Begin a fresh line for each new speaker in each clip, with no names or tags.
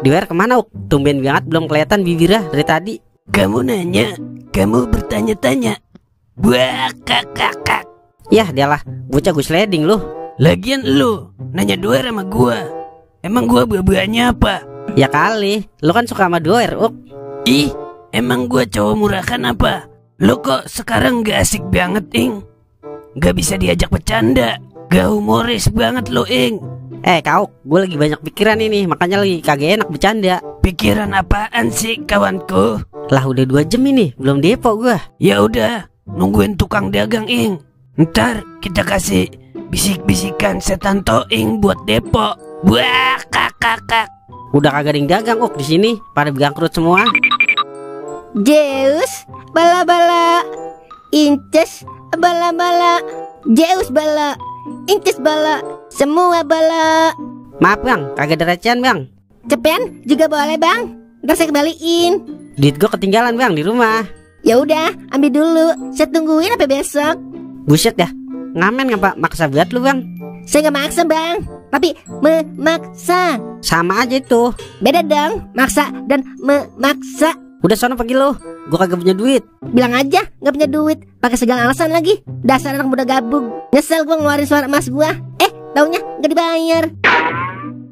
Diwer kemana Uk? Tumben banget belum kelihatan bibirnya dari tadi.
Kamu nanya, kamu bertanya-tanya. Wah, kakak.
Yah dialah, bocah gue sliding lu.
Lagian lu nanya Doer sama gua. Emang gua buah-buahnya apa?
Ya kali, lu kan suka sama Doer Uk.
Ih, emang gua cowok murahan apa? Lu kok sekarang gak asik banget, Ing? Gak bisa diajak bercanda. Gak humoris banget lo, Ing.
Kau, gue lagi banyak pikiran ini, makanya lagi kagak enak bercanda.
Pikiran apaan sih, kawanku?
Lah udah 2 jam ini, belum depo gua.
Ya udah, nungguin tukang dagang, Ing. Ntar kita kasih bisik-bisikan setan toing buat depo. Wah, kakak.
Udah kagak ada yang dagang Uk di sini, pada bangkrut semua.
Zeus bala-bala, Inces bala-bala, Zeus bala, Inces bala, semua bala.
Maaf bang, kagak ada recehan bang.
Cepean juga boleh bang, ntar saya kembaliin.
Duit gue ketinggalan bang di rumah.
Ya udah, ambil dulu, saya tungguin sampai besok.
Buset dah, ngamen ngapa maksa banget lu bang.
Saya gak maksa bang, tapi memaksa.
Sama aja itu.
Beda dong, maksa dan memaksa.
Udah sono pergi lu, gue kagak punya duit.
Bilang aja gak punya duit, pakai segala alasan lagi. Dasar anak muda gabung. Nyesel gue ngeluarin suara emas gue. Taunya gak dibayar.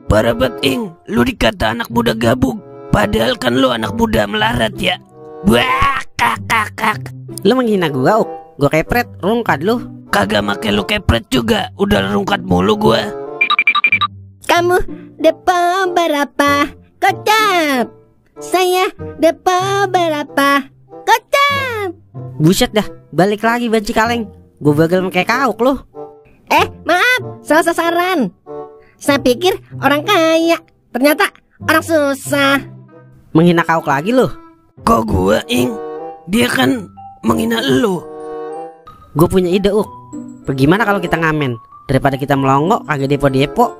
Parah banget, Ing. Lu dikata anak muda gabung, padahal kan lu anak muda melarat ya. Wah, kakak.
Lu menghina gua Uk, gua kepret, rungkat lu.
Kagak make lu kepret juga, udah rungkat mulu gua.
Kamu depo berapa? Kocap. Saya depo berapa? Kocap.
Buset dah, balik lagi banci kaleng. Gua bagel kayak kauk lu.
Maaf, salah sasaran. Saya pikir orang kaya, ternyata orang susah.
Menghina kauk lagi lu.
Kok gua, Ing? Dia kan menghina lu.
Gue punya ide Uk. Bagaimana kalau kita ngamen daripada kita melongo kagak depo-depo?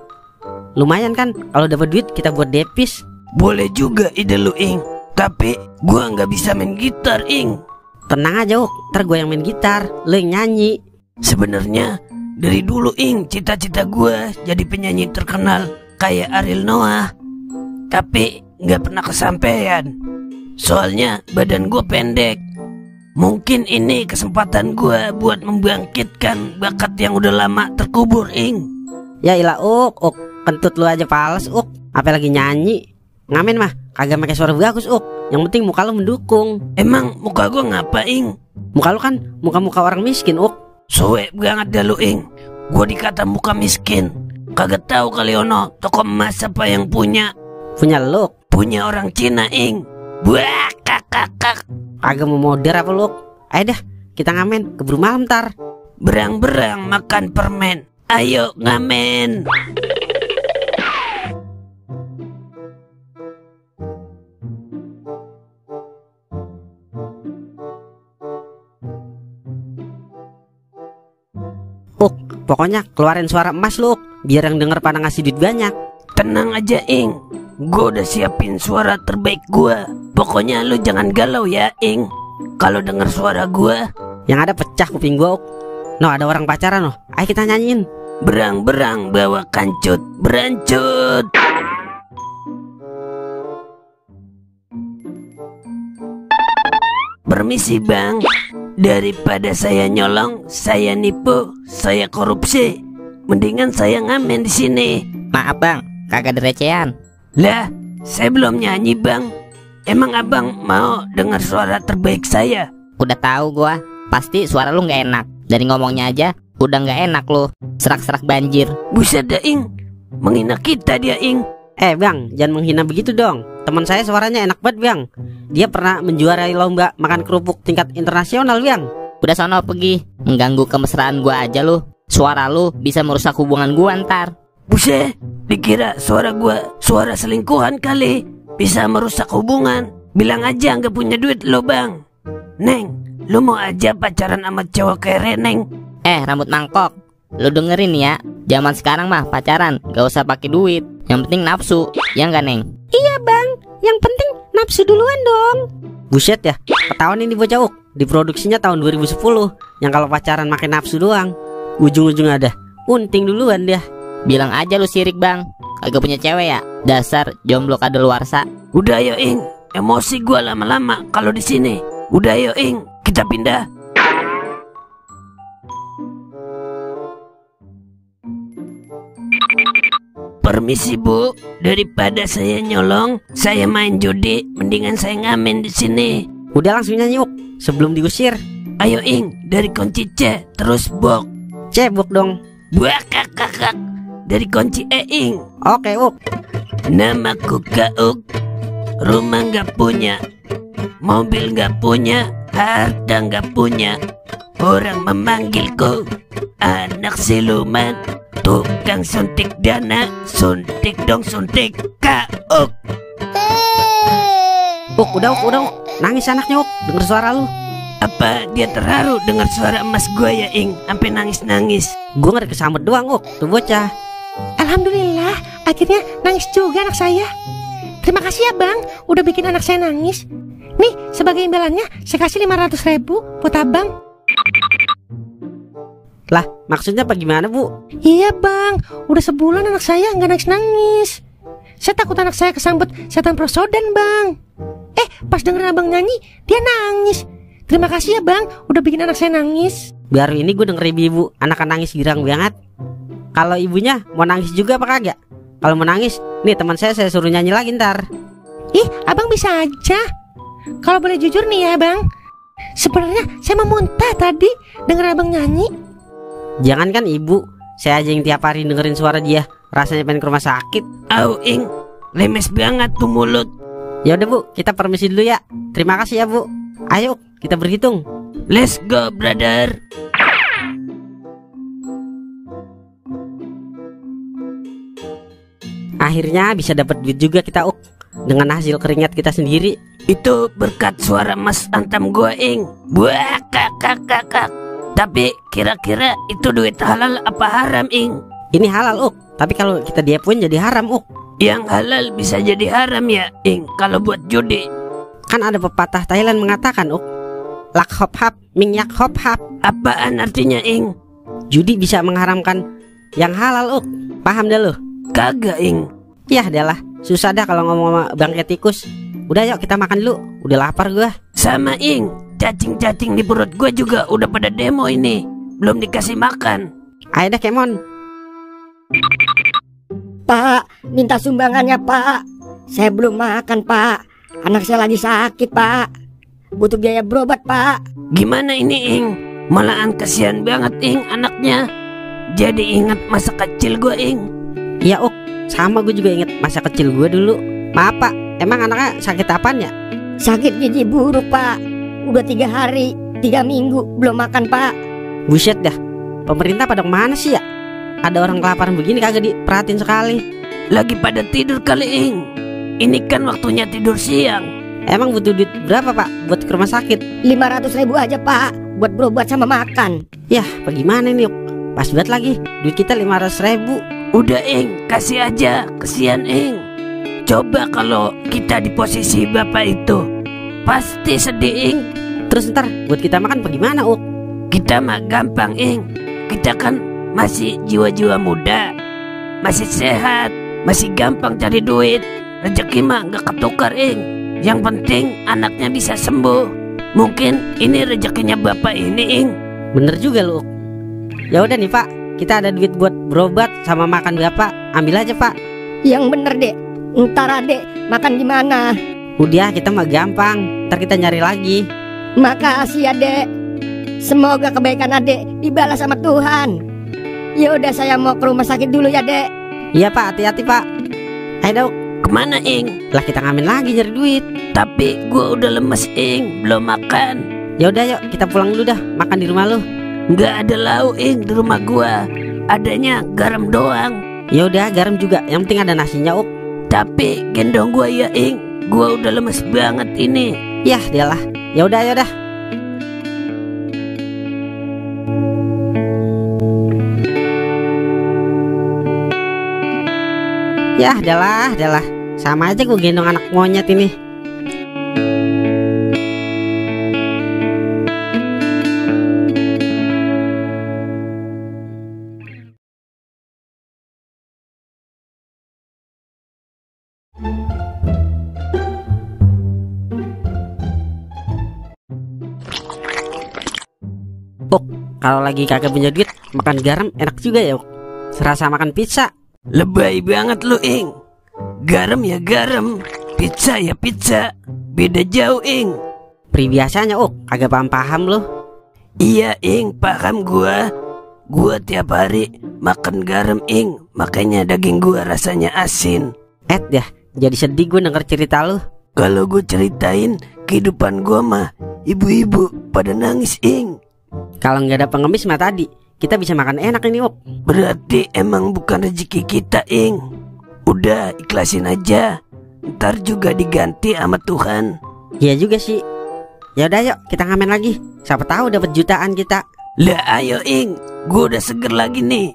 Lumayan kan kalau dapat duit kita buat depis.
Boleh juga ide lu, Ing. Tapi gua nggak bisa main gitar, Ing.
Tenang aja Uk, ntar gue yang main gitar, lu yang nyanyi.
Sebenarnya dari dulu, Ing, cita-cita gua jadi penyanyi terkenal kayak Ariel Noah. Tapi nggak pernah kesampaian. Soalnya badan gue pendek. Mungkin ini kesempatan gue buat membangkitkan bakat yang udah lama terkubur, Ing.
Ya ilah Uk, kentut lu aja pales Uk. Apalagi nyanyi. Ngamen mah kagak pakai suara bagus Uk. Yang penting muka lu mendukung.
Emang muka gue ngapa, Ing?
Muka lu kan muka-muka orang miskin Uk.
Suwe banget dah lu, Ing. Gue dikata muka miskin. Kagak tahu kali ono toko emas apa yang punya.
Punya lu?
Punya orang Cina, Ing. Wah, kakak.
Kagak mau modern apa lu? Ayo dah, kita ngamen keburu malam ntar.
Berang-berang makan permen. Ayo ngamen.
Uk, pokoknya keluarin suara emas lu Uk, biar yang denger pada ngasih duit banyak.
Tenang aja, Ing. Gue udah siapin suara terbaik gue. Pokoknya lu jangan galau ya, Ing. Kalau denger suara gue,
yang ada pecah kuping gue Uk. No, ada orang pacaran no. Ayo kita nyanyiin.
Berang-berang bawa kancut, berancut. Permisi bang, daripada saya nyolong, saya nipu, saya korupsi, mendingan saya ngamen di sini.
Maaf bang, kagak ada recehan.
Lah, saya belum nyanyi bang. Emang abang mau dengar suara terbaik saya?
Udah tahu gua, pasti suara lu nggak enak. Dari ngomongnya aja udah nggak enak lu, serak-serak banjir.
Buset dah, Ing, menghina kita dia, Ing.
Bang, jangan menghina begitu dong. Teman saya suaranya enak banget bang. Dia pernah menjuarai lomba makan kerupuk tingkat internasional bang.
Udah sono pergi, mengganggu kemesraan gua aja lu. Suara lu bisa merusak hubungan gua ntar.
Buset, dikira suara gua suara selingkuhan kali, bisa merusak hubungan. Bilang aja nggak punya duit lo bang. Neng, lu mau aja pacaran sama cowok kayak Reneng?
Rambut mangkok, lu dengerin ya. Zaman sekarang mah pacaran gak usah pakai duit, yang penting nafsu, ya nggak Neng?
Iya bang, yang penting nafsu duluan dong.
Buset ya, ketahuan ini bocah Uk. Diproduksinya tahun 2010. Yang kalau pacaran makin nafsu doang, ujung-ujungnya ada unting duluan dia.
Bilang aja lu sirik bang, kagak punya cewek ya. Dasar jomblo kadaluarsa.
Udah ayo Ing, emosi gua lama-lama kalau di sini. Udah ayo Ing, kita pindah. Permisi Bu, daripada saya nyolong, saya main judi, mendingan saya ngamen di sini.
Udah langsung nyanyi Uk, sebelum diusir.
Ayo Ing, dari kunci C, terus bok.
Cebok dong.
Buah kakak, dari kunci E Ing.
Oke Uk.
Namaku Kauk, rumah nggak punya, mobil nggak punya, harta nggak punya. Orang memanggilku anak siluman, tukang suntik dana, suntik dong suntik Kauk.
Uk, udah Uk. Nangis anaknya Uk, denger suara lu.
Apa dia terharu dengar suara emas gua ya Ing, sampai nangis-nangis?
Gue ngeri kesambet doang Uk, tuh bocah.
Alhamdulillah, akhirnya nangis juga anak saya. Terima kasih ya bang, udah bikin anak saya nangis. Nih, sebagai imbalannya saya kasih 500.000 buat abang.
Lah, maksudnya apa gimana Bu?
Iya bang, udah sebulan anak saya nggak nangis-nangis. Saya takut anak saya kesambet setan prosodan bang. Pas denger abang nyanyi, dia nangis. Terima kasih ya bang, udah bikin anak saya nangis.
Baru ini gue denger ibu anak nangis girang banget. Kalau ibunya mau nangis juga apa kagak? Kalau mau nangis, nih teman saya suruh nyanyi lagi ntar.
Ih, abang bisa aja. Kalau boleh jujur nih ya bang, sebenarnya saya mau muntah tadi denger abang nyanyi.
Jangankan ibu, saya aja yang tiap hari dengerin suara dia, rasanya pengen ke rumah sakit.
Au Ing, lemes banget tuh mulut.
Ya udah Bu, kita permisi dulu ya. Terima kasih ya Bu. Ayo kita berhitung.
Let's go brother.
Akhirnya bisa dapat duit juga kita Uk, dengan hasil keringat kita sendiri.
Itu berkat suara mas antam gua Ing. Buah kakak. Tapi kira-kira itu duit halal apa haram Ing?
Ini halal Uk, tapi kalau kita diapuin jadi haram Uk.
Yang halal bisa jadi haram ya Ing kalau buat judi.
Kan ada pepatah Thailand mengatakan Uk, lak hop hap, ming yak hop hap.
Apaan artinya Ing?
Judi bisa mengharamkan yang halal Uk. Paham dah lu?
Kagak Ing.
Yah dah lah, susah dah kalau ngomong sama bangke tikus. Udah yuk kita makan dulu, udah lapar gua.
Sama Ing, cacing-cacing di perut gua juga udah pada demo ini, belum dikasih makan.
Ayo dah Kemon.
Pak, minta sumbangannya pak. Saya belum makan pak. Anak saya lagi sakit pak. Butuh biaya berobat pak.
Gimana ini Ing? Malahan kasihan banget Ing anaknya. Jadi ingat masa kecil gua Ing.
Iya Uk, sama gue juga inget masa kecil gue dulu. Maaf Pak, emang anaknya sakit apaan ya?
Sakit gizi buruk pak. Udah 3 hari 3 minggu belum makan pak.
Buset dah, pemerintah pada kemana sih ya? Ada orang kelaparan begini kagak diperhatiin sekali.
Lagi pada tidur kali Ing. Ini kan waktunya tidur siang.
Emang butuh duit berapa Pak buat ke rumah sakit?
500.000 aja pak, buat berobat sama makan.
Yah, bagaimana nih Uk? Pas banget lagi, duit kita 500.000.
Udah Ing, kasih aja, kesian Ing. Coba kalau kita di posisi bapak itu, pasti sedih Ing.
Terus ntar buat kita makan bagaimana Uk?
Kita mah gampang Ing. Kita kan masih jiwa-jiwa muda, masih sehat, masih gampang cari duit. Rezeki mah gak ketukar Ing. Yang penting anaknya bisa sembuh. Mungkin ini rezekinya bapak ini Ing.
Bener juga lu Uk. Ya udah nih Pak, kita ada duit buat berobat sama makan bapak. Ambil aja Pak.
Yang bener dek. Ntar adek makan gimana?
Udah kita mah gampang, ntar kita nyari lagi.
Makasih ya dek. Semoga kebaikan adek dibalas sama Tuhan. Ya udah saya mau ke rumah sakit dulu ya dek.
Iya Pak, hati-hati Pak. Ayo Uk.
Kemana Ing?
Lah kita ngamen lagi nyari duit.
Tapi gua udah lemes Ing, belum makan.
Ya udah yuk kita pulang dulu dah, makan di rumah lu.
Nggak ada lauk Ing di rumah gua. Adanya garam doang.
Ya udah garam juga, yang penting ada nasinya Uk.
Tapi gendong gua ya Ing. Gua udah lemes banget ini.
Yah dia lah. Ya udah ya udah. Yah dah lah. Sama aja gue gendong anak monyet ini. kalau lagi kagak punya duit makan garam enak juga ya, Uk. Serasa makan pizza.
Lebay banget lu, Ing. Garam ya garam, pizza ya pizza. Beda jauh, Ing.
Peribiasanya, Uk, kagak paham-paham lu.
Iya, Ing, paham gua. Gua tiap hari makan garam, Ing. Makanya daging gua rasanya asin.
Ya, jadi sedih gue denger cerita lu.
Kalau gue ceritain kehidupan gua mah, ibu-ibu pada nangis, Ing.
Kalau nggak ada pengemis mah tadi kita bisa makan enak ini, Uk.
Berarti emang bukan rezeki kita, Ing. Udah ikhlasin aja. Ntar juga diganti sama Tuhan.
Iya juga sih. Ya udah, yuk kita ngamen lagi. Siapa tahu dapat jutaan kita.
Lah ayo, Ing. Gue udah seger lagi nih.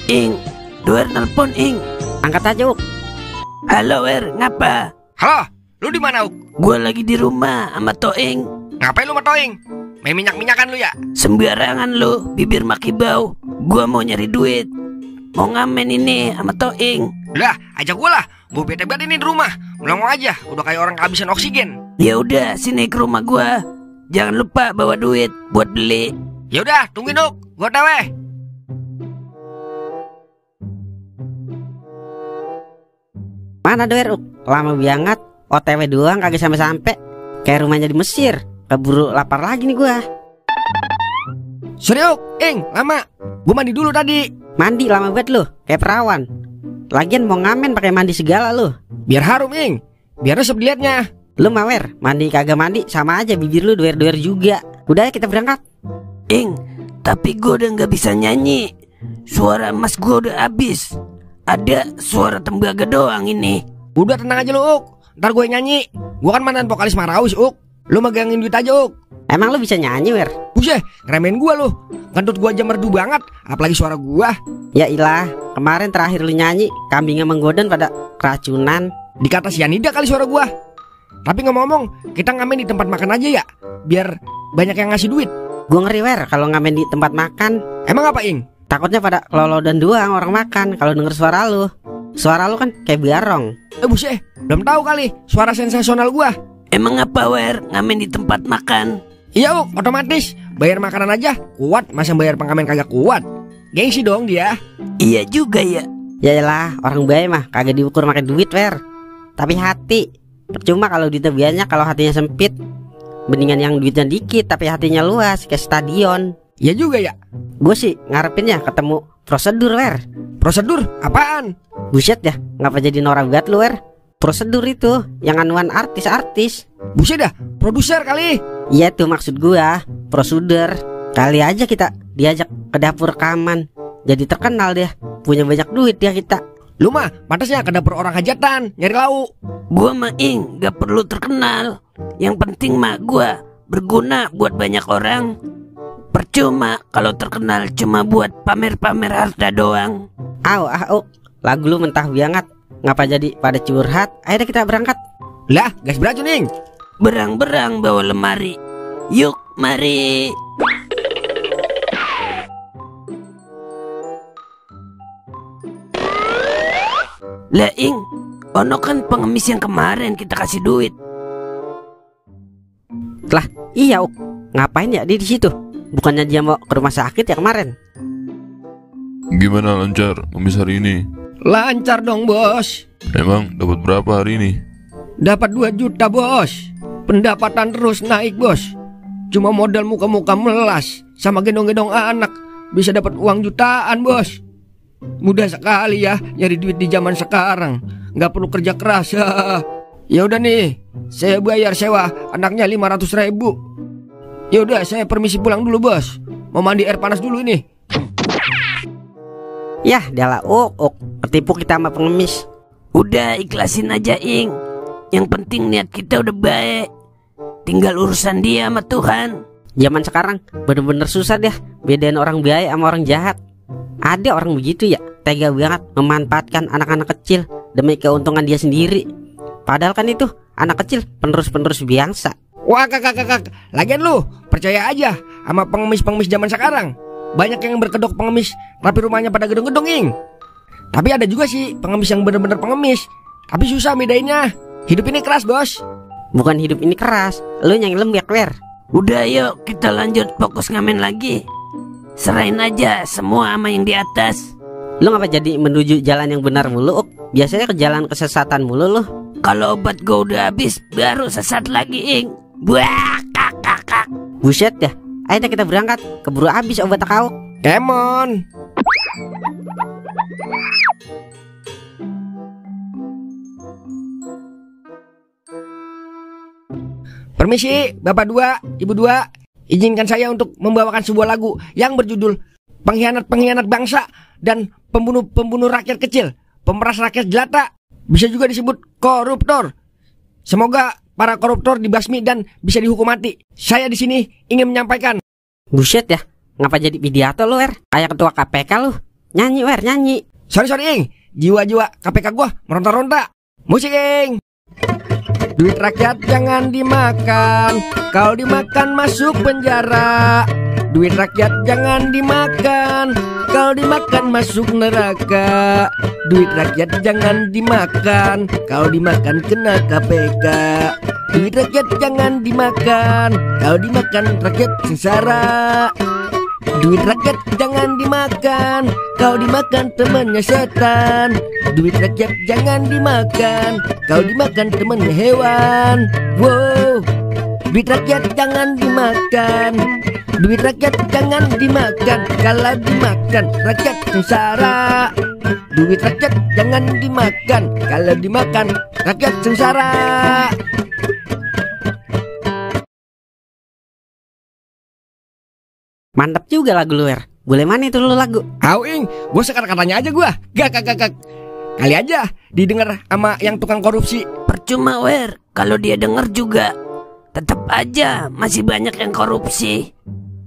Ing, Doer nelpon, Ing.
Angkat aja, Uk.
Halo, Wer, ngapa?
Halo, lu di mana, Uk?
Gue lagi di rumah sama Toing.
Ngapain lu sama Toing? Main minyak-minyakan lu ya?
Sembarangan lu, bibir maki bau. Gua mau nyari duit. Mau ngamen ini sama Toing.
Lah, ajak gua lah. Gua bete banget ini di rumah. Melongo aja, udah kayak orang kehabisan oksigen.
Ya udah, sini ke rumah gua. Jangan lupa bawa duit buat beli.
Ya udah, tungguin, Uk. Gua tewe.
Mana Doer, Uk? Lama banget. OTW doang kagak sampai-sampai. Kayak rumahnya di Mesir. Keburu lapar lagi nih gua.
Sorry, Uk. Ing, lama. Gua mandi dulu tadi.
Mandi lama banget lu, kayak perawan. Lagian mau ngamen pakai mandi segala lu.
Biar harum, Ing. Biar resep dilihatnya.
Lu mawer, mandi kagak mandi sama aja, bibir lu doer-doer juga. Udah, kita berangkat.
Ing, tapi gua udah gak bisa nyanyi. Suara emas gua udah habis. Ada suara tembaga doang ini.
Udah tenang aja lu, Uk. Ntar gue nyanyi. Gua kan mantan vokalis Maraus, Uk. Lu megangin duit aja, Uk.
Emang lu bisa nyanyi, Wer?
Buset, ngeremehin gua lu. Kentut gua aja merdu banget, apalagi suara gua.
Ya ilah, kemarin terakhir lu nyanyi kambingnya menggodan pada keracunan.
Dikata sianida kali suara gua. Tapi ngomong-ngomong, kita ngamen di tempat makan aja ya, biar banyak yang ngasih duit.
Gua ngeri, Wer, kalau ngamen di tempat makan.
Emang apa, Ing?
Takutnya pada kelolodan doang orang makan kalau denger suara lu. Suara lu kan kayak biarong.
Buset, belum tahu kali suara sensasional gua.
Emang apa, Wer, ngamen di tempat makan?
Iya, Uk, otomatis bayar makanan aja kuat, masa bayar pengamen kagak kuat. Gengsi dong dia.
Iya juga ya.
Yaelah, orang baik mah kagak diukur pakai duit, Wer. Tapi hati. Percuma kalau duitnya banyak kalau hatinya sempit. Mendingan yang duitnya dikit tapi hatinya luas kayak stadion.
Iya juga ya.
Gue sih ngarepinnya ketemu prosedur, Wer.
Prosedur apaan?
Buset ya, ngapa jadi norak banget lu, Wer? Prosedur itu yang anuan artis-artis.
Buset dah, produser kali.
Iya tuh maksud gua, prosedur. Kali aja kita diajak ke dapur rekaman. Jadi terkenal dia, punya banyak duit dia kita.
Lu mah pantasnya ke dapur orang hajatan, nyari lauk.
Gua mah, Ing, gak perlu terkenal. Yang penting mah gua berguna buat banyak orang. Percuma kalau terkenal cuma buat pamer-pamer harta doang.
Au, lagu lu mentah banget. Ngapa jadi pada curhat? Ayo deh kita berangkat.
Lah, gas beracun, Ing.
Berang-berang bawa lemari. Yuk, mari. Lah, Ing, ono kan pengemis yang kemarin kita kasih duit.
Lah, iya, Uk. Ngapain ya dia di situ? Bukannya dia mau ke rumah sakit ya kemarin?
Gimana, lancar ngemis hari ini?
Lancar dong, Bos.
Emang dapat berapa hari ini?
Dapat 2 juta, Bos. Pendapatan terus naik, Bos. Cuma modal muka-muka melas sama gendong-gendong anak bisa dapat uang jutaan, Bos. Mudah sekali ya nyari duit di zaman sekarang. Nggak perlu kerja keras. Ya udah nih, saya bayar sewa anaknya 500.000. Ya udah, saya permisi pulang dulu, Bos. Mau mandi air panas dulu ini.
Yah, dialah, Uk. Ketipu kita sama pengemis.
Udah ikhlasin aja, Ing. Yang penting niat kita udah baik. Tinggal urusan dia sama Tuhan.
Zaman sekarang bener-bener susah deh bedain orang baik sama orang jahat. Ada orang begitu ya, tega banget memanfaatkan anak-anak kecil demi keuntungan dia sendiri. Padahal kan itu anak kecil penerus-penerus bangsa.
Wah, kakak, lagian lu percaya aja sama pengemis-pengemis zaman sekarang. Banyak yang berkedok pengemis, tapi rumahnya pada gedung-gedung, Ing. Tapi ada juga sih pengemis yang bener-bener pengemis, tapi susah bedainnya. Hidup ini keras, Bos.
Bukan hidup ini keras, lu yang lembek, Wer.
Udah yuk kita lanjut fokus ngamen lagi. Serahin aja semua sama yang di atas.
Lu ngapa jadi menuju jalan yang benar mulu, Uk? Biasanya ke jalan kesesatan mulu lu.
Kalau obat gue udah habis, baru sesat lagi, Ing. Buah, kak.
Buset ya. Ayo deh kita berangkat, keburu habis obat kau.
Kemon. Permisi, Bapak dua, Ibu dua. Izinkan saya untuk membawakan sebuah lagu yang berjudul Pengkhianat-pengkhianat bangsa dan pembunuh-pembunuh rakyat kecil, pemeras rakyat jelata, bisa juga disebut koruptor. Semoga para koruptor dibasmi dan bisa dihukum mati. Saya di sini ingin menyampaikan.
Buset ya, ngapa jadi pidato lu, Wer? Kayak ketua KPK lu. Nyanyi, Wer, nyanyi.
Sorry, Ing. Jiwa-jiwa KPK gua meronta-ronta. Musik, Ing. Duit rakyat jangan dimakan, kalau dimakan masuk penjara. Duit rakyat jangan dimakan, kalau dimakan masuk neraka. Duit rakyat jangan dimakan, kalau dimakan kena KPK. Duit rakyat jangan dimakan, kalau dimakan rakyat sengsara. Duit rakyat jangan dimakan, kalau dimakan temannya setan. Duit rakyat jangan dimakan, kalau dimakan temannya hewan. Wow. Duit rakyat jangan dimakan, duit rakyat jangan dimakan, kalau dimakan rakyat sengsara. Duit rakyat jangan dimakan, kalau dimakan rakyat sengsara.
Mantap juga lagu lu, Wer. Boleh mana itu lu lagu?
Ing, gue sekata-katanya aja gue. Gak. Kali aja didengar sama yang tukang korupsi.
Percuma, Wer. Kalau dia denger juga, tetap aja masih banyak yang korupsi.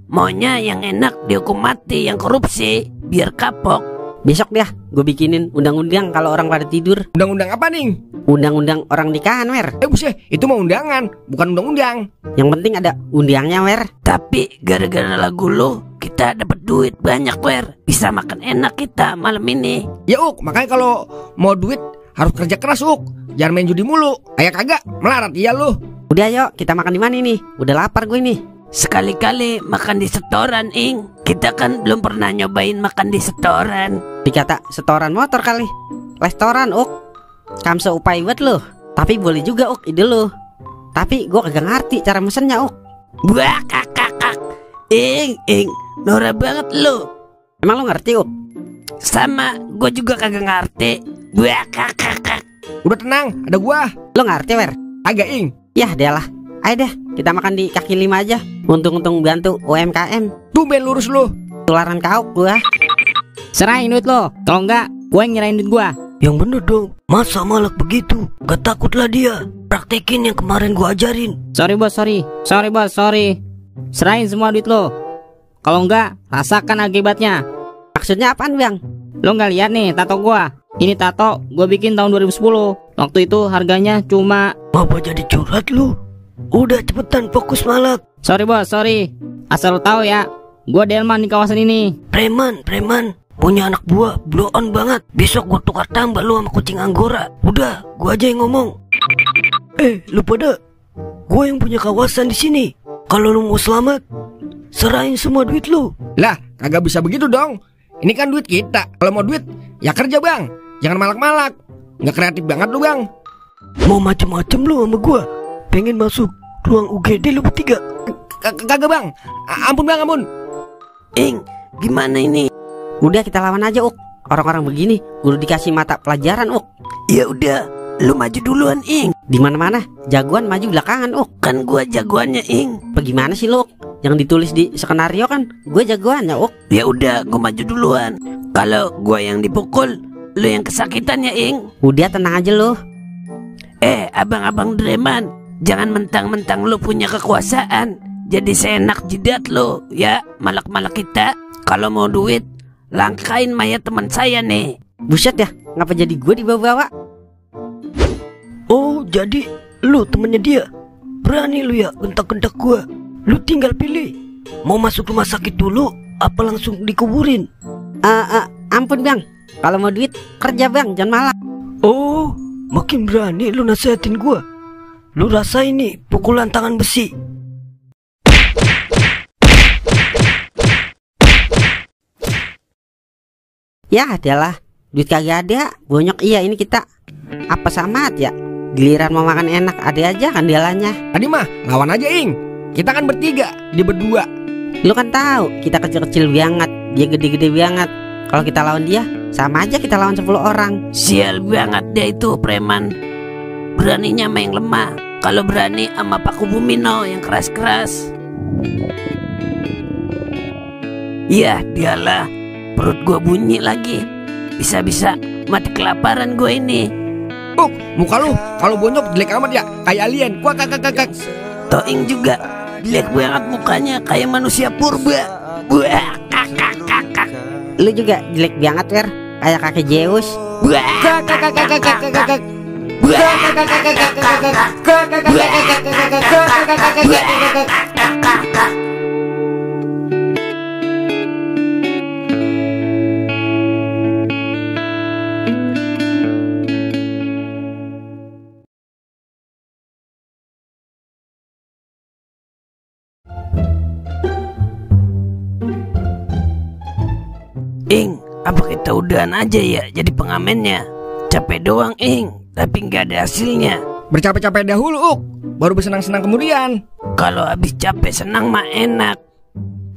Maunya yang enak dihukum mati yang korupsi, biar kapok.
Besok deh, gue bikinin undang-undang kalau orang pada tidur.
Undang-undang apa, Ning?
Undang-undang orang nikahan, Wer.
Buset, itu mah undangan, bukan undang-undang.
Yang penting ada undangnya, Wer.
Tapi gara-gara lagu lo, kita dapat duit banyak, Wer. Bisa makan enak kita malam ini.
Ya, Uk, makanya kalau mau duit harus kerja keras, Uk. Jangan main judi mulu. Kayak kagak, melarat iya lu.
Udah yuk, kita makan di mana nih? Udah lapar gue nih.
Sekali-kali makan di setoran, Ing. Kita kan belum pernah nyobain makan di setoran.
Dikata setoran motor kali. Restoran, Uk. Kamsa upai buat lu. Tapi boleh juga, Uk, ide lu. Tapi gue kagak ngerti cara mesennya, Uk.
Buah, kak. Ing, norak banget lu.
Emang lu ngerti, Uk?
Sama, gue juga kagak ngerti. Buah, kak.
Udah tenang, ada gua.
Lu ngerti, Wer?
Agak, Ing.
Yah, dia lah. Ayo deh, kita makan di kaki lima aja. Untung-untung bantu UMKM.
Tumben lurus lu.
Tularan kauk gua.
Serahin duit lo, kalau enggak gue yang nyerahin duit gue.
Yang bener dong, masa malak begitu? Gak takutlah dia. Praktekin yang kemarin gua ajarin.
Sorry bos, sorry. Serahin semua duit lo. Kalau enggak, rasakan akibatnya.
Maksudnya apaan, Bang?
Lo nggak lihat nih tato gue? Ini tato gue bikin tahun 2010. Waktu itu harganya cuma...
Apa jadi curhat lu? Udah cepetan fokus malak.
Sorry bos, sorry. Asal lo tahu ya, gue delman di kawasan ini.
Preman. Punya anak buah, blow on banget. Besok gua tukar tambah lu sama kucing anggora. Udah, gua aja yang ngomong. Lu pada, gua yang punya kawasan di sini. Kalau lu mau selamat, serahin semua duit lu.
Lah, kagak bisa begitu dong. Ini kan duit kita. Kalau mau duit, ya kerja, Bang. Jangan malak-malak. Nggak kreatif banget lu, Bang.
Mau macem-macem lu sama gua. Pengen masuk ruang UGD lu bertiga.
Kagak, Bang. Ampun, Bang, ampun.
Ing, gimana ini?
Udah kita lawan aja, Uk. Orang-orang begini kudu dikasih mata pelajaran, Uk.
Ya udah, lu maju duluan, Ing.
Di mana-mana jagoan maju belakangan, Uk.
Kan gua jagoannya, Ing.
Bagaimana sih lu, Uk? Yang ditulis di skenario kan gue jagoannya, Uk.
Ya udah, gua maju duluan. Kalau gua yang dipukul, lu yang kesakitan ya, Ing.
Udah tenang aja lu.
Abang-abang Dreman, jangan mentang-mentang lu punya kekuasaan jadi seenak jidat lu, ya. Malak-malak kita. Kalau mau duit, langkain mayat teman saya nih.
Buset ya, ngapa jadi gue dibawa-bawa?
Oh, jadi lu temennya dia. Berani lu ya gentak-gentak gua. Lu tinggal pilih, mau masuk rumah sakit dulu apa langsung dikuburin.
Ampun, Bang. Kalau mau duit kerja, Bang, jangan malak.
Oh, makin berani lu nasihatin gua. Lu rasain nih pukulan tangan besi.
Ya adalah, duit kagak ada, bonyok iya ini kita. Apa sama ya? Giliran mau makan enak ada aja kandalanya.
Tadi mah lawan aja Ing. Kita kan bertiga, dia berdua.
Lu kan tahu kita kecil-kecil banget, dia gede-gede banget. Kalau kita lawan dia, sama aja kita lawan 10 orang.
Sial banget dia itu preman. Beraninya sama yang lemah. Kalau berani sama Pak Kubumino yang keras-keras. Ya dialah, perut gua bunyi lagi. Bisa-bisa mati kelaparan gua ini.
Muka lu kalau bonyok jelek amat ya, kayak alien. Wah kakak.
Toing juga jelek banget mukanya, kayak manusia purba. Wah kakak.
Lu juga jelek banget Wer, kayak kakek Zeus.
Ing, apa kita udahan aja ya jadi pengamennya? Capek doang Ing, tapi nggak ada hasilnya.
Bercapek-capek dahulu Uk, baru bersenang-senang kemudian.
Kalau habis capek senang mah enak.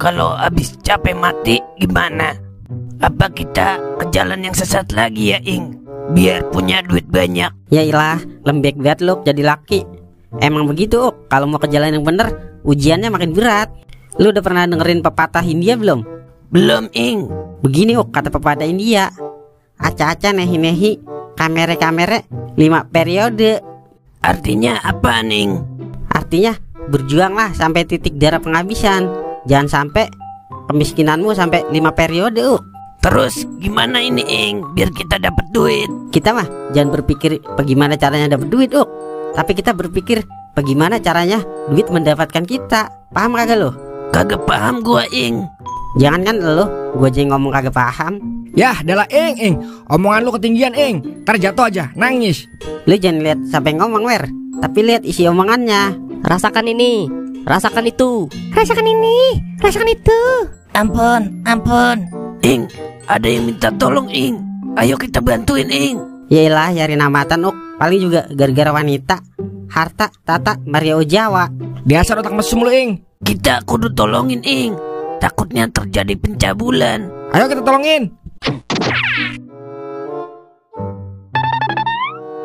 Kalau habis capek mati gimana? Apa kita ke jalan yang sesat lagi ya Ing? Biar punya duit banyak.
Ya ilah, lembek banget lu jadi laki. Emang begitu Uk, kalau mau ke jalan yang bener, ujiannya makin berat. Lu udah pernah dengerin pepatah India belum?
Belum Ing.
Begini Uk, kata pepatah India. Aca-aca nehi-nehi, kamere-kamere 5 periode.
Artinya apa Ning?
Artinya berjuanglah sampai titik darah penghabisan. Jangan sampai kemiskinanmu sampai 5 periode Uk.
Terus gimana ini Ing biar kita dapat duit?
Kita mah jangan berpikir bagaimana caranya dapat duit Uk, tapi kita berpikir bagaimana caranya duit mendapatkan kita. Paham kagak lo?
Kagak paham gua Ing.
Jangan kan lo, gue aja yang ngomong kagak paham.
Yah, adalah Ing. Omongan lu ketinggian Ing, ntar jatuh aja, nangis.
Lu jangan lihat sampai ngomong Wer, tapi lihat isi omongannya.
Rasakan ini, rasakan itu.
Rasakan ini, rasakan itu.
Ampun. Ing, ada yang minta tolong Ing. Ayo kita bantuin Ing.
Yaelah, nyari namatan Uk, paling juga gara-gara wanita. Harta, tata, Mario Jawa.
Dasar otak mesum lu Ing.
Kita kudu tolongin Ing. Takutnya terjadi pencabulan.
Ayo kita tolongin.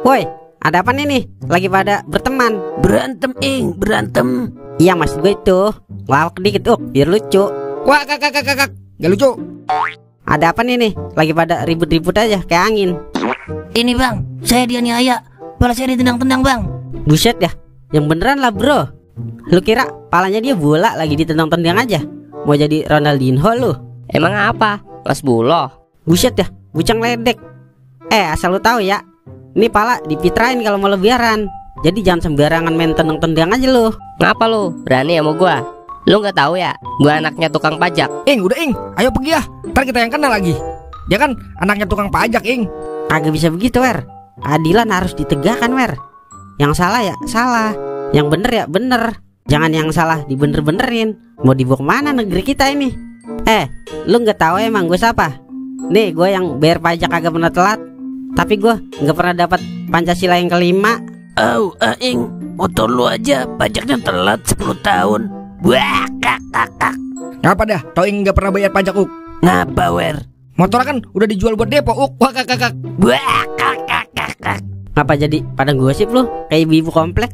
Woi, ada apa nih? Lagi pada berteman.
Berantem Ing, berantem.
Iya maksud gue itu, ngelawak dikit Uk, biar lucu.
Wah kakak, gak lucu.
Ada apa nih? Lagi pada ribut-ribut aja kayak angin.
Ini bang, saya dianiaya. Pala saya ditendang-tendang bang.
Buset ya, yang beneran lah bro. Lu kira palanya dia bola lagi ditendang-tendang aja? Mau jadi Ronaldinho lu?
Emang apa? Mas Buloh.
Buset ya, bucang ledek. Asal lu tahu ya, ini pala dipitrain kalau mau lebaran. Jadi jangan sembarangan main tendang-tendang aja lu.
Ngapa lu? Berani sama gua? Lu nggak tahu ya? Gua anaknya tukang pajak.
Udah Ing, ayo pergi ya. Ntar kita yang kena lagi. Dia kan anaknya tukang pajak Ing.
Kagak bisa begitu Wer. Keadilan harus ditegakkan Wer. Yang salah ya salah, yang bener ya bener. Jangan yang salah dibener-benerin. Mau dibawa kemana negeri kita ini? Lu nggak tahu emang gue siapa? Nih gue yang bayar pajak kagak pernah telat. Tapi gue nggak pernah dapat Pancasila yang kelima.
Ing, motor lu aja pajaknya telat 10 tahun. Wah, kakak.
Ngapa dah? Tau Ing nggak pernah bayar pajak Uk?
Ngapa Wer?
Motor kan udah dijual buat depo Uk. Wah kakak.
Wah, kakak.
Ngapa jadi pada gosip lu kayak ibu komplek?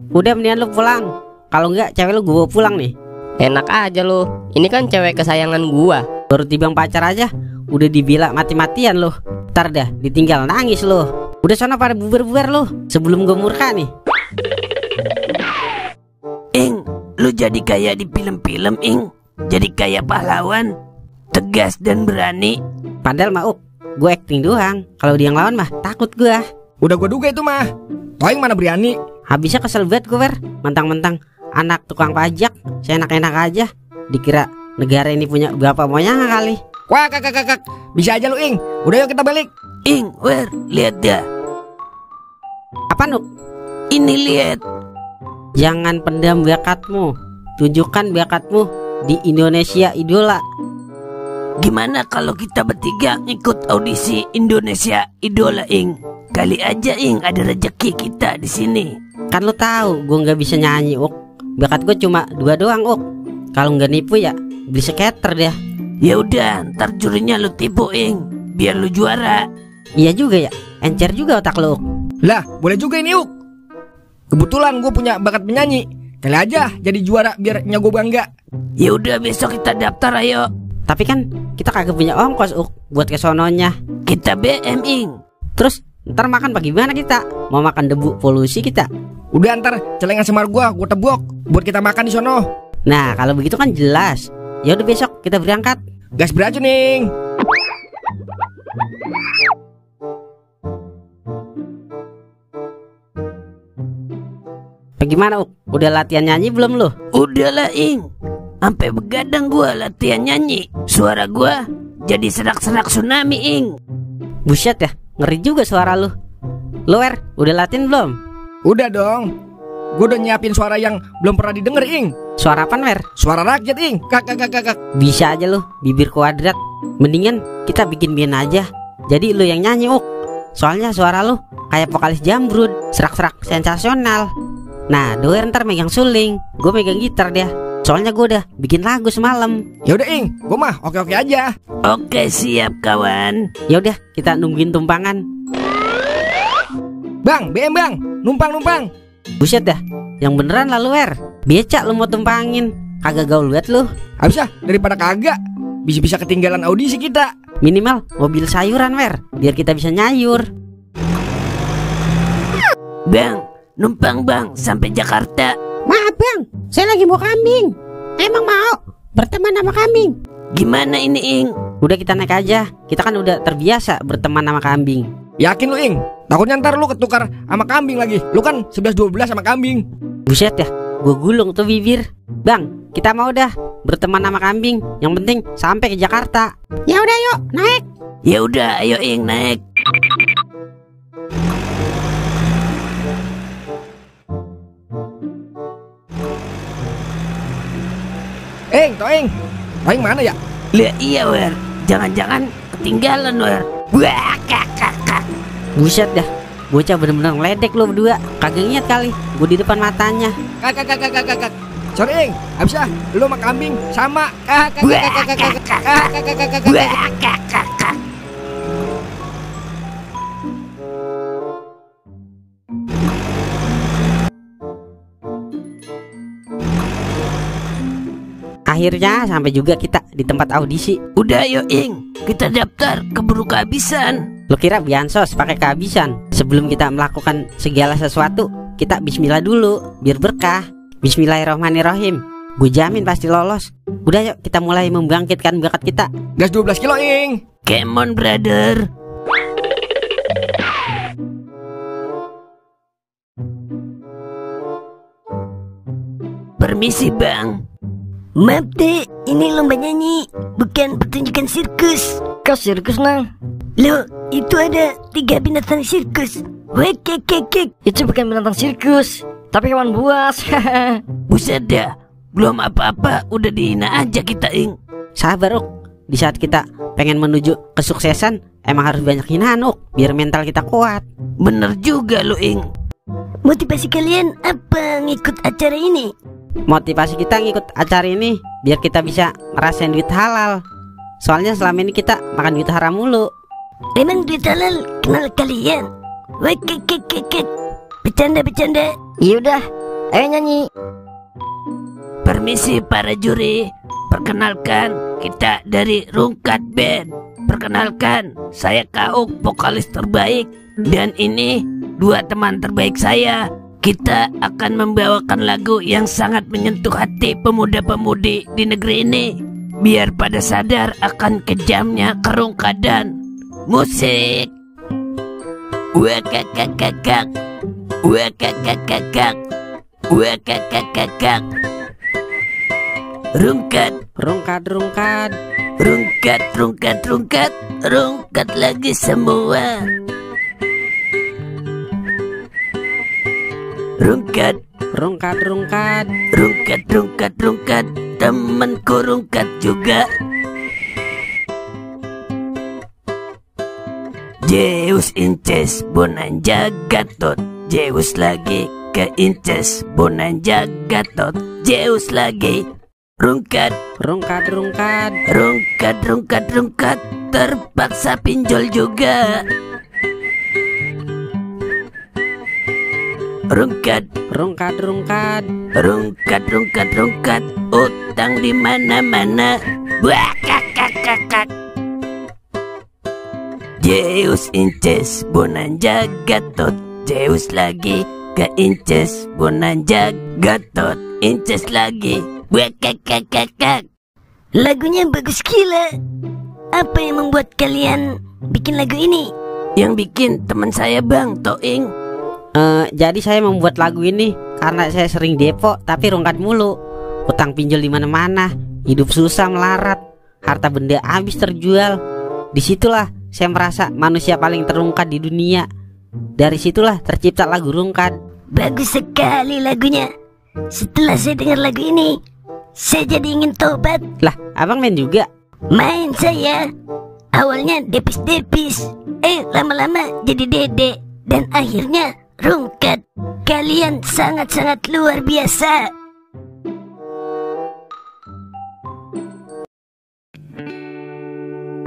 Udah mendingan lu pulang. Kalau enggak cewek lu gue bawa pulang nih.
Enak aja lu. Ini kan cewek kesayangan gua.
Baru timbang pacar aja udah dibela mati-matian lu. Ntar dah ditinggal nangis lu. Udah sana pada bubar-bubar lu sebelum gue murka nih.
Ing, lu jadi kayak di film-film Ing. Jadi kayak pahlawan, tegas dan berani.
Padahal mah gue acting doang. Kalau dia yang lawan mah takut gue.
Udah gue duga itu mah. Tau Ing mana berani.
Habisnya kesel banget gue Wer. Mentang-mentang anak tukang pajak, saya enak-enak aja. Dikira negara ini punya berapa maunya kali.
Wah kakak, bisa aja lu Ing. Udah yuk kita balik.
Ing, Wer, lihat dah.
Apa Nuk?
Ini lihat.
Jangan pendam bakatmu. Tunjukkan bakatmu di Indonesia Idola.
Gimana kalau kita bertiga ikut audisi Indonesia Idola, Ing? Kali aja, Ing, ada rezeki kita di sini.
Kan lu tahu gue nggak bisa nyanyi, Uk. Bakat gue cuma 2 doang, Uk. Kalau nggak nipu ya beli skater deh.
Ya udah, ntar jurinya lu tipu, Ing, biar lu juara.
Iya juga ya, encer juga otak lu, Uk.
Lah, boleh juga ini, Uk. Kebetulan gue punya bakat menyanyi. Kali aja jadi juara biar gue bangga.
Ya udah, besok kita daftar, ayo.
Tapi kan kita kagak punya ongkos, Uk, buat ke sononya.
Kita BM, Ing.
Terus ntar makan bagaimana kita? Mau makan debu polusi kita?
Udah, ntar celengan semar gue tebok buat kita makan di sono.
Nah, kalau begitu kan jelas. Ya udah besok kita berangkat.
Gas beracun, Ning.
Bagaimana, Uk? Udah latihan nyanyi belum lu?
Udah lah, Ing. Sampai begadang gua latihan nyanyi. Suara gua jadi serak-serak tsunami, Ing.
Buset ya, ngeri juga suara lu. Lu, Wer, udah latihan belum?
Udah dong. Gue udah nyiapin suara yang belum pernah didengar, Ing.
Suara apaan, Wer?
Suara rakyat, Ing. Kak.
Bisa aja lu, bibir kuadrat. Mendingan kita bikin band aja. Jadi lu yang nyanyi, Uk. Soalnya suara lu kayak vokalis Jambrud, serak-serak sensasional. Nah, Doer ntar megang suling, gue megang gitar dia. Soalnya gue udah bikin lagu semalam.
Ya udah, Ing. Gue mah oke-oke aja.
Oke, siap, kawan.
Ya udah, kita nungguin tumpangan.
Bang, BM, Bang. Numpang.
Buset dah, yang beneran lah lu, Wer. Becak lu mau tumpangin. Kagak gaul banget lu.
Habis ah, daripada kagak. Bisa-bisa ketinggalan audisi kita.
Minimal mobil sayuran, Wer, biar kita bisa nyayur.
Bang, numpang, Bang, sampai Jakarta.
Maaf bang, saya lagi mau kambing. Emang mau berteman sama kambing?
Gimana ini, Ing?
Udah kita naik aja. Kita kan udah terbiasa berteman sama kambing.
Yakin lu, Ing? Takutnya ntar lu ketukar sama kambing lagi. Lu kan 11-12 sama kambing.
Buset ya, gue gulung tuh bibir. Bang, kita mau dah berteman sama kambing. Yang penting sampai ke Jakarta.
Ya udah yuk naik.
Ya udah, ayo, Ing, naik.
Toing mana ya?
Lihat, iya, Wer. Jangan-jangan ketinggalan, Wer. Wah, kakak.
Buset dah, bocah bener-bener ngeledek lo berdua. Kagak inget kali, gue di depan matanya.
Kak. Sorry, Ing. Habis ah, lu sama kambing sama. Kak.
Akhirnya sampai juga kita di tempat audisi.
Udah, ayo, Ing. Kita daftar, keburu kehabisan.
Lo kira Biansos pakai kehabisan? Sebelum kita melakukan segala sesuatu, kita bismillah dulu, biar berkah. Bismillahirrahmanirrahim. Gue jamin pasti lolos. Udah, yuk kita mulai membangkitkan bakat kita.
Gas 12 kilo, Ing.
Come on, brother. Permisi, Bang. Maaf deh, ini lomba nyanyi, bukan pertunjukan sirkus.
Kau sirkus nang?
Loh, itu ada 3 binatang sirkus. Wek.
Itu bukan binatang sirkus, tapi hewan buas.
Buset dah, belum apa-apa udah dihina aja kita, Ing.
Sabar, Uk. Di saat kita pengen menuju kesuksesan, emang harus banyak hinaan, Uk, biar mental kita kuat.
Bener juga lo, Ing. Motivasi kalian apa ngikut acara ini?
Motivasi kita ngikut acara ini biar kita bisa ngerasain duit halal. Soalnya selama ini kita makan duit haram mulu.
Emang duit halal kenal kalian? Wek. Bercanda.
Yaudah, ayo nyanyi.
Permisi para juri. Perkenalkan, kita dari Rungkat Band. Perkenalkan, saya Kauk, vokalis terbaik. Dan ini 2 teman terbaik saya. Kita akan membawakan lagu yang sangat menyentuh hati pemuda-pemudi di negeri ini, biar pada sadar akan kejamnya kerungkadan. Musik. Wakakakakak. Rungkat. Rungkat lagi semua. Rungkat,
Rungkat, rungkat.
rungkat, rungkat, rungkat. Temanku rungkat juga. Zeus Inces Bonanza Gatot. Zeus lagi ke Inces Bonanza Gatot. Zeus lagi. Rungkat,
Rungkat, rungkat.
rungkat, rungkat, rungkat. Terpaksa pinjol juga. Rungkat,
Rungkat, rungkat.
rungkat, rungkat, rungkat. Utang di mana-mana. Wah, kakak. Zeus Inces Bonanza Gatot. Zeus lagi ke Inces Bonanza Gatot. Inces lagi. Wah, kakak.
Lagunya bagus gila. Apa yang membuat kalian bikin lagu ini?
Yang bikin teman saya Bang Toing.
Jadi saya membuat lagu ini karena saya sering depo tapi rungkat mulu. Utang pinjol di mana-mana, hidup susah melarat, harta benda habis terjual. Disitulah saya merasa manusia paling terungkat di dunia. Dari situlah tercipta lagu Rungkat.
Bagus sekali lagunya. Setelah saya dengar lagu ini, saya jadi ingin tobat.
Lah, abang main juga?
Main saya. Awalnya depis-depis, lama-lama jadi dede, dan akhirnya rungkat. Kalian sangat-sangat luar biasa.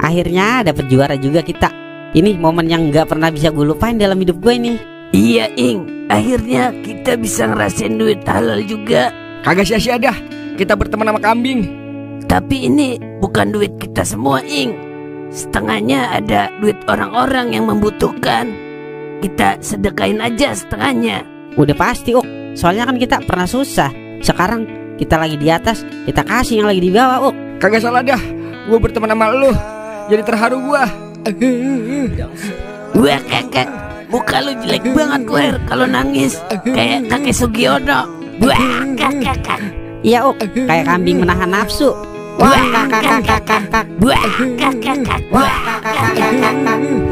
Akhirnya dapat juara juga kita. Ini momen yang nggak pernah bisa gue lupain dalam hidup gue ini.
Iya Ing, akhirnya kita bisa ngerasain duit halal juga.
Kagak sia-sia dah kita berteman sama kambing.
Tapi ini bukan duit kita semua Ing. Setengahnya ada duit orang-orang yang membutuhkan. Kita sedekain aja setengahnya.
Udah pasti, soalnya kan kita pernah susah. Sekarang kita lagi di atas, kita kasih yang lagi di bawah,
Kagak salah dah, gue berteman sama lu. Jadi terharu gua.
Wah kakak, muka lu jelek banget Wer kalau nangis. Kayak kakek Sugiono. Wah kakak.
Iya, kayak kambing menahan nafsu. Wah, kakak.
Wah kakak.
Wah, kakak.